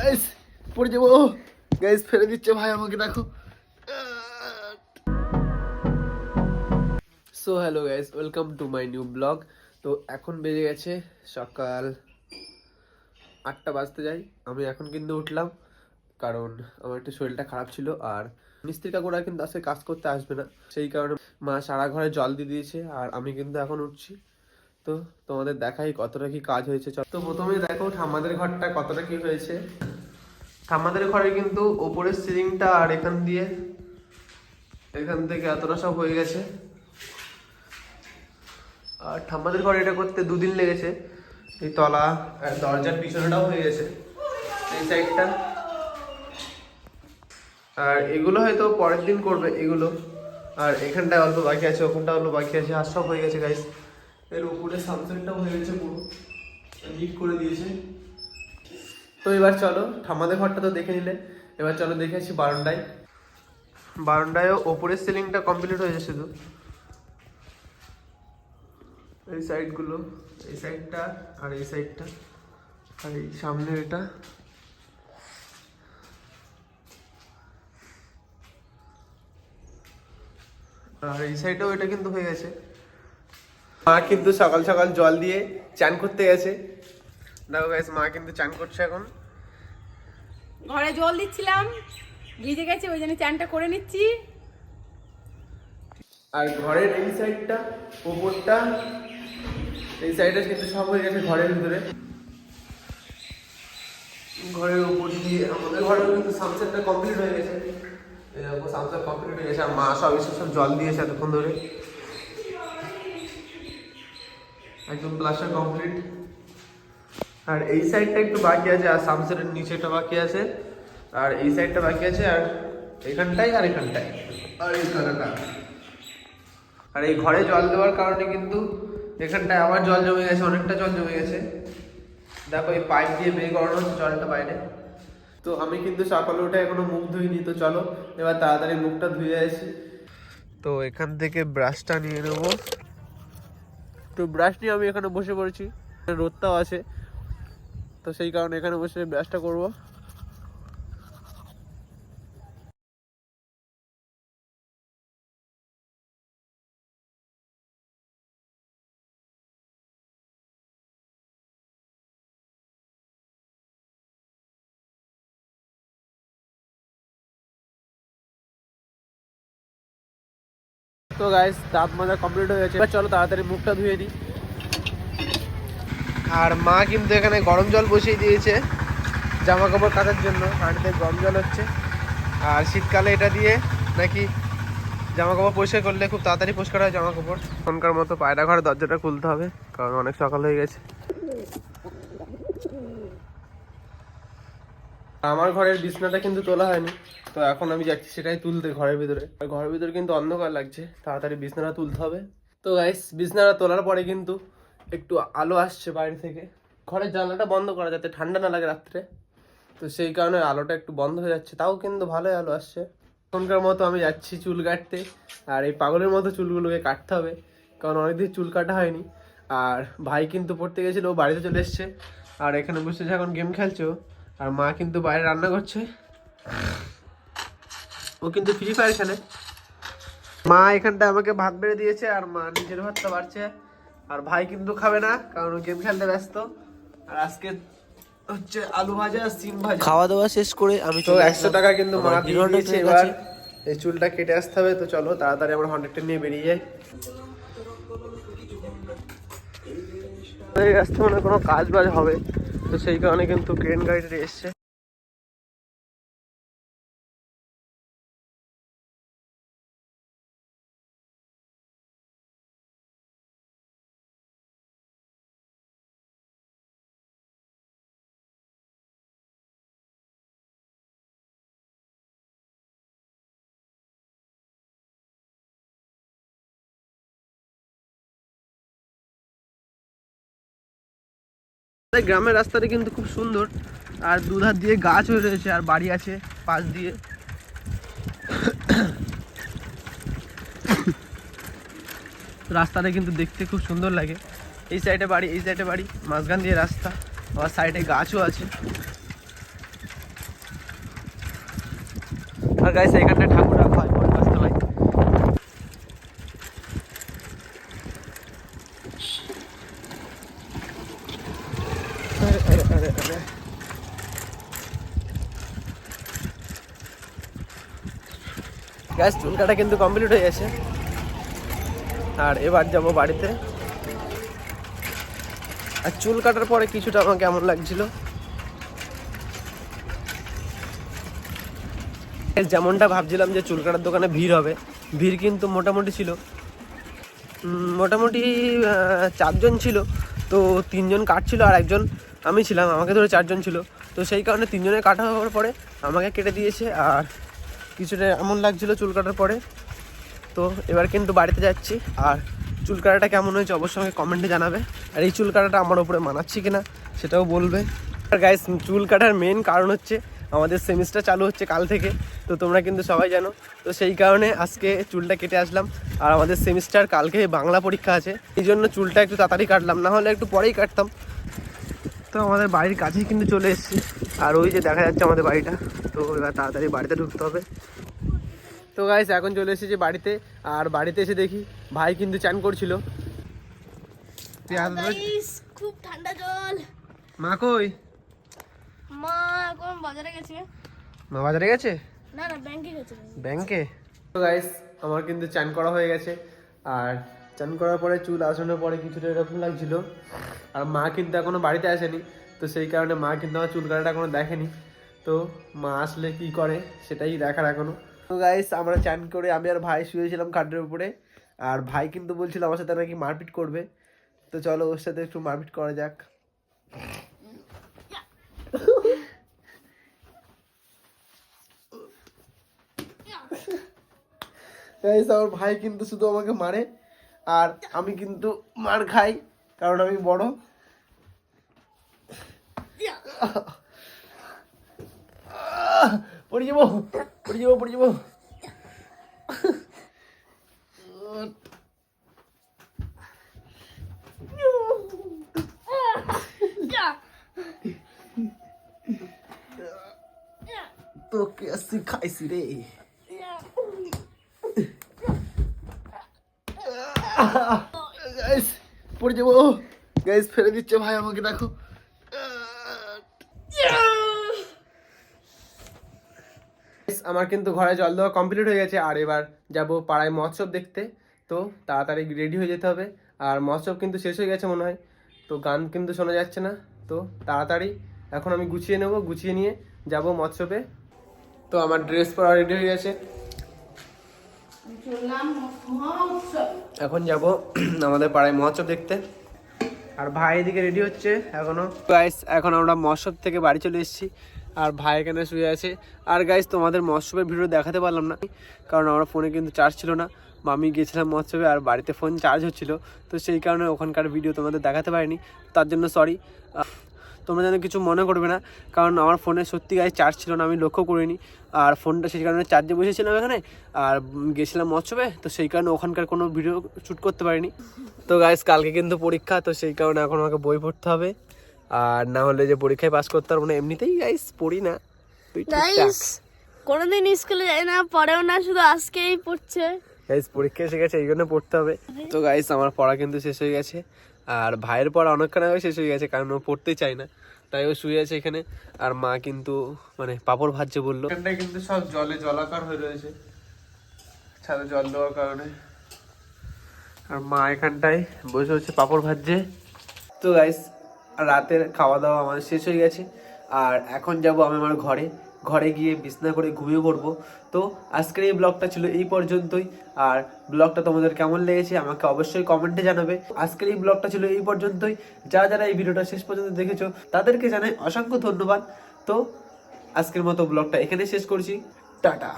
Guys পড়ে যাবো। Guys ফেলে দিচ্ছে ভাই আমাকে, দেখো। So hello guys, welcome to my new blog. তো এখন বেজে গেছে সকাল 8টা বাজতে যাই। আমি এখন কিন্তু উঠলাম, কারণ আমার একটু শরীরটা খারাপ ছিল। আর মিস্ত্রি কাকুরা কিন্তু আজকে কাজ করতে আসবে না, সেই কারণে মা সারা ঘরে জল দিয়ে দিয়েছে। আর আমি কিন্তু এখন উঠছি। তো তোমাদের দেখাই কতটা কি কাজ হয়েছে। তো প্রথমে দেখো ঠাম্মাদের ঘরটা কতটা কি হয়েছে। ঠাম্মাদের ঘরে কিন্তু ওপরের সিলিংটা আর এখান থেকে এতটা সব হয়ে গেছে। আর ঠাম্মাদের ঘরে এটা করতে 2 দিন লেগেছে। এই তলা আর দরজার পিছনেটাও হয়ে গেছে, এই সাইডটা। আর এগুলো হয়তো পরের দিন করবে এগুলো। আর এখানটায় অল্প বাকি আছে, ওখানটা অল্প বাকি আছে, আর সব হয়ে গেছে গাইস। এর উপরে সানসেটটাও হয়ে গেছে, পুরো লিক করে দিয়েছে। তো এবার চলো, ঠাম্মাদের ঘরটা তো দেখে নিলে, এবার চলো দেখে আসি বারান্দায়ও ওপরের সিলিংটা কমপ্লিট হয়েছে। শুধু এই সাইডগুলো, এই সাইডটা আর এই সাইডটা আর এই সামনের এটা। আর এই সাইডেও এটা কিন্তু হয়ে গেছে। মা কিন্তু সকাল সকাল জল দিয়ে চান করতে গেছে। দেখো গাইস, মা কিন্তু চান করছে এখন। ঘরে জল দিচ্ছিলাম, ভিজে গেছে, ওই জন্য চানটা করে নিচ্ছি। আর ঘরের এই সাইডটা, ওপরটা, এই সাইডে কিন্তু সব হয়ে গেছে ঘরের ভিতরে। ঘরের উপর দিয়ে আমাদের ঘরেও কিন্তু সানসেটটা কমপ্লিট হয়ে গেছে। এরকম সানসেট কমপ্লিট হয়ে গেছে। আর মা সব সব জল দিয়েছে এতক্ষণ ধরে, একদম প্লাস্টার কমপ্লিট। আর এই সাইডটা একটু বাকি আছে, আর সানসেটের নিচেটা বাকি আছে, আর এই সাইডটা বাকি আছে, আর এখানটাই আর এখানটাই আর এই কানাটা। আর এই ঘরে জল দেওয়ার কারণে কিন্তু এখানটায় আবার জল জমে গেছে, অনেকটা জল জমে গেছে। দেখো এই পাইপ দিয়ে বের করানো হচ্ছে জলটা বাইরে। তো আমি কিন্তু সকালে উঠে এখনো মুখ ধুইনি। তো চলো এবার তাড়াতাড়ি মুখটা ধুয়ে আসি। তো এখান থেকে ব্রাশটা নিয়ে নেবো। তো ব্রাশ নিয়ে আমি এখানে বসে পড়েছি, রোদটাও আছে, তো সেই কারণে এখানে বসে ব্রাশটা করবো। তো গাইস, দাঁত মাজা কমপ্লিট হয়ে গেছে, এবার চলো তাড়াতাড়ি মুখটা ধুয়ে নিই। আর মা কিন্তু এখানে গরম জল বসিয়ে দিয়েছে জামা কাপড় কাচার জন্য। হাঁড়িতে গরম জল হচ্ছে। আর শীতকালে এটা দিয়ে নাকি জামা কাপড় পরিষ্কার করলে খুব তাড়াতাড়ি পরিষ্কার হয় জামা কাপড়। এখনকার মতো পায়রা ঘরের দরজাটা খুলতে হবে, কারণ অনেক সকাল হয়ে গেছে। আমার ঘরের বিছনাটা কিন্তু তোলা হয়নি, তো এখন আমি যাচ্ছি সেটাই তুলতে ঘরের ভিতরে। ঘরের ভিতরে কিন্তু অন্ধকার লাগছে, তাড়াতাড়ি বিছনাটা তুলতে হবে। তো গাইস, বিছনাটা তোলার পরে কিন্তু একটু আলো আসছে বাইরে থেকে। ঘরের জানলাটা বন্ধ করা যাতে ঠান্ডা না লাগে রাত্রে, তো সেই কারণে আলোটা একটু বন্ধ হয়ে যাচ্ছে, তাও কিন্তু ভালোই আলো আসছে। এখনকার মতো আমি যাচ্ছি চুল কাটতে। আর এই পাগলের মতো চুলগুলোকে কাটতে হবে, কারণ অনেকদিন চুল কাটা হয়নি। আর ভাই কিন্তু পড়তে গেছিলো, ও বাড়িতে চলে এসছে। আর এখানে বসে এখন গেম খেলছে ও। আর মা কিন্তু বাইরে রান্না করছে, ও কিন্তু ফ্রি ফায়ার খেলে। মা এখানটা আমাকে ভাত বেড়ে দিয়েছে, আর মা নিজের ভাতটা বাড়ছে। আর ভাই কিন্তু খাবে না, কারণ ও গেম খেলতে ব্যস্ত। আর আজকে হচ্ছে আলু ভাজা, সিম ভাজা। খাওয়া দাওয়া শেষ করে আমি তো 100 টাকা কিন্তু মা দিয়ে দিয়েছে। এবার এই চুলটা কেটে আসতে হবে। তো চলো তাড়াতাড়ি আমরা হন্ড্রেডটা নিয়ে বেরিয়ে যাই। আসতে মানে কোনো কাজ বাজ হবে, তো সেই কারণে কিন্তু ক্রেন গাড়িটা এসছে। গ্রামের রাস্তাটা কিন্তু খুব সুন্দর, আর দুধার দিয়ে গাছ হয়ে রয়েছে, আর বাড়ি আছে পাশ দিয়ে। রাস্তাটা কিন্তু দেখতে খুব সুন্দর লাগে। এই সাইডে বাড়ি, এই সাইডে বাড়ি, মাঝখান দিয়ে রাস্তা, আবার সাইডে গাছও আছে। আর গাইস এখানটা ঠাকুর রাখা হয় গাছতলায়। গাইস চুল কাটা কিন্তু কমপ্লিট হয়ে গেছে, আর এবার যাব বাড়িতে। আর চুল কাটার পরে কিছুটা আমার কেমন লাগছিল, যেমনটা ভাবছিলাম যে চুল কাটার দোকানে ভিড় হবে, ভিড় কিন্তু মোটামুটি ছিল, মোটামুটি 4 জন ছিল। তো 3 জন কাটছিল আর একজন আমি ছিলাম, আমাকে ধরে 4 জন ছিল। তো সেই কারণে 3 জনের কাটা হওয়ার পরে আমাকে কেটে দিয়েছে, আর কিছুটা এমন লাগছিল চুল কাটার পরে। তো এবার কিন্তু বাড়িতে যাচ্ছি, আর চুল কাটাটা কেমন হয়েছে অবশ্যই আমাকে কমেন্টে জানাবে, আর এই চুল কাটাটা আমার উপরে মানাচ্ছি কিনা সেটাও বলবে। আর গাইস চুল কাটার মেন কারণ হচ্ছে আমাদের সেমিস্টার চালু হচ্ছে কাল থেকে, তো তোমরা কিন্তু সবাই জানো। তো সেই কারণে আজকে চুলটা কেটে আসলাম, আর আমাদের সেমিস্টার কালকে বাংলা পরীক্ষা আছে, এই জন্য চুলটা একটু তাড়াতাড়ি কাটলাম, না হলে একটু পরেই কাটতাম। তো আমাদের বাড়ির কাছেই কিন্তু চলে এসেছি, আর ওই যে দেখা যাচ্ছে আমাদের বাড়িটা। তো এবার তাড়াতাড়ি বাড়িতে ঢুকতে হবে। তো গাইস এখন চলে এসেছি বাড়িতে, আর বাড়িতে এসে দেখি ভাই কিন্তু চান করছিল। খুব ঠান্ডা জল। মা কই? মা এখন বাজারে গেছে। মা বাজারে গেছে? না না, ব্যাংকে গেছে। ব্যাংকে? তো গাইস আমার কিন্তু চান করা হয়ে গেছে, আর চান করার পরে চুল আসানোর পরে কিছুটা এরকম লাগছিল। আর মা কিন্তু এখনো বাড়িতে আসেনি, তো সেই কারণে মা কিন্তু আমার চুল কাটাটা এখনো দেখেনি। তো মা আসলে কি করে সেটাই দেখার এখনো। তো গাইস আমরা চান করে আমি আর ভাই শুয়েছিলাম খাটের উপরে, আর ভাই কিন্তু বলছিল আমার সাথে নাকি মারপিট করবে। তো চলো ওর সাথে একটু মারপিট করা যাক। গাইস আমার ভাই কিন্তু শুধু আমাকে মারে, আর আমি কিন্তু মার খাই, কারণ আমি বড়। পড়ে যাবো, পড়ে যাবো, পড়ে যাবো। তোকে শিখাইছি রে। গাইস পড়ে যাবো, গাইস ফেলে দিচ্ছে ভাই আমাকে, দেখো। আমার কিন্তু ঘরে জল দেওয়া কমপ্লিট হয়ে গেছে, আর এবার যাব পাড়ায় মহোৎসব দেখতে। তো তাড়াতাড়ি রেডি হয়ে যেতে হবে, আর মহোৎসব কিন্তু শেষ হয়ে গেছে মনে হয়, তো গান কিন্তু শোনা যাচ্ছে না। তো তাড়াতাড়ি এখন আমি গুছিয়ে নেব, গুছিয়ে নিয়ে যাব মহোৎসবে। তো আমার ড্রেস পরা রেডি হয়ে গেছে, এখন যাব আমাদের পাড়ায় মহোৎসব দেখতে। আর ভাই এদিকে রেডি হচ্ছে এখনো। গাইস এখন আমরা মহোৎসব থেকে বাড়ি চলে এসেছি, আর ভাই এখানে শুয়ে আছে। আর গাইস তোমাদের মহোৎসবের ভিডিও দেখাতে পারলাম না, কারণ আমার ফোনে কিন্তু চার্জ ছিল না। আমি গিয়েছিলাম মহোৎসবে, আর বাড়িতে ফোন চার্জ হচ্ছিল, তো সেই কারণে ওখানকার ভিডিও তোমাদের দেখাতে পারিনি, তার জন্য সরি। তোমরা যেন কিছু মনে করবে না, কারণ আমার ফোনে সত্যি গায়ে চার্জ ছিল না, আমি লক্ষ্য করিনি। আর ফোনটা সেই কারণে চার্জে বসেছিলাম এখানে, আর গেছিলাম মহোৎসবে, তো সেই কারণে ওখানকার কোনো ভিডিও শ্যুট করতে পারিনি। তো গাইস কালকে কিন্তু পরীক্ষা, তো সেই কারণে এখন আমাকে বই পড়তে হবে, আর না হলে যে পরীক্ষায় পাস করতে পারবো না। এমনিতেই গাইস পড়ি না, কোনোদিন স্কুলে যাই না, পড়েও না, শুধু আজকেই পড়ছে। গাইস পরীক্ষা এসে গেছে, এই জন্য পড়তে হবে। তো গাইস আমার পড়া কিন্তু শেষ হয়ে গেছে, আর ভাইয়ের পড়া অনেকক্ষণ আগে শেষ হয়ে গেছে, কারণ ও পড়তেই চায় না, তাই ও শুয়ে আছে এখানে। আর মা কিন্তু মানে পাপড় ভাজছে বললো। এখানটায় কিন্তু সব জলে জলাকার হয়ে রয়েছে ছাদে জল দেওয়ার কারণে, আর মা এখানটায় বসে হচ্ছে পাপড় ভাজছে। তো গাইস রাতের খাওয়া দাওয়া আমাদের শেষ হয়ে গেছে, আর এখন যাব আমি আমার ঘরে, ঘরে গিয়ে বিছনা করে ঘুমিয়ে পড়বো। তো আজকের এই ব্লগটা ছিল এই পর্যন্তই, আর ব্লগটা তোমাদের কেমন লেগেছে আমাকে অবশ্যই কমেন্টে জানাবে। আজকের এই ব্লগটা ছিল এই পর্যন্তই, যারা এই ভিডিওটা শেষ পর্যন্ত দেখেছো তাদেরকে জানাই অসংখ্য ধন্যবাদ। তো আজকের মতো ব্লগটা এখানে শেষ করছি, টাটা।